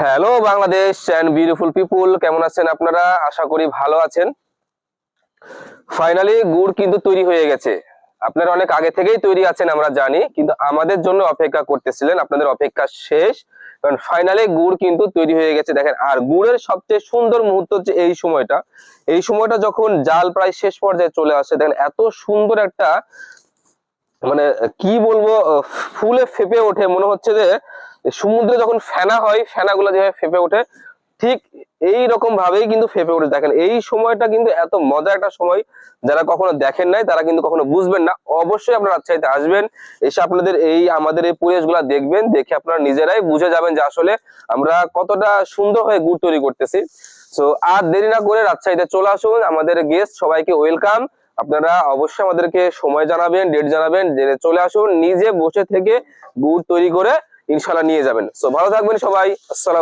Hello Bangladesh and beautiful পিপুল, কেমন আছেন আপনারা? আশা করি ভালো আছেন। ফাইনালি গুড় কিন্তু তৈরি হয়ে গেছে। আপনারা অনেক আগে থেকেই তৈরি আছেন আমরা জানি, কিন্তু আমাদের জন্য অপেক্ষা করতেছিলেন, আপনাদের অপেক্ষা শেষ। কারণ ফাইনালি গুড় কিন্তু তৈরি হয়ে গেছে দেখেন। আর গুড়ের সবচেয়ে সুন্দর মুহূর্ত হচ্ছে এই সময়টা যখন জাল প্রায় শেষ পর্যায়ে চলে আসে, দেখেন এত সুন্দর একটা মানে কি বলবো, ফুলে ফেপে ওঠে। মনে হচ্ছে যে সমুদ্রে যখন ফেনা হয়, ফেনাগুলো যেভাবে ফেপে ওঠে, ঠিক এই রকম ভাবেই কিন্তু ফেপে ওঠে। দেখেন এই সময়টা কিন্তু এত মজার একটা সময়, যারা কখনো দেখেন নাই তারা কিন্তু কখনো বুঝবেন না। অবশ্যই আপনারা রাজশাহীতে আসবেন, এসে আপনাদের আমাদের এই পরিবেশগুলো দেখবেন, দেখে আপনারা নিজেরাই বুঝে যাবেন যে আসলে আমরা কতটা সুন্দর হয়ে গুড় তৈরি করতেছি। তো আর দেরি না করে রাজশাহীতে চলে আসুন। আমাদের গেস্ট সবাইকে ওয়েলকাম। আপনারা অবশ্যই আমাদেরকে সময় জানাবেন, ডেট জানাবেন, জেনে চলে আসুন, নিজে বসে থেকে গুড় তৈরি করে ইনশাল্লাহ নিয়ে যাবেন। সো ভালো থাকবেন সবাই। আসসালাম।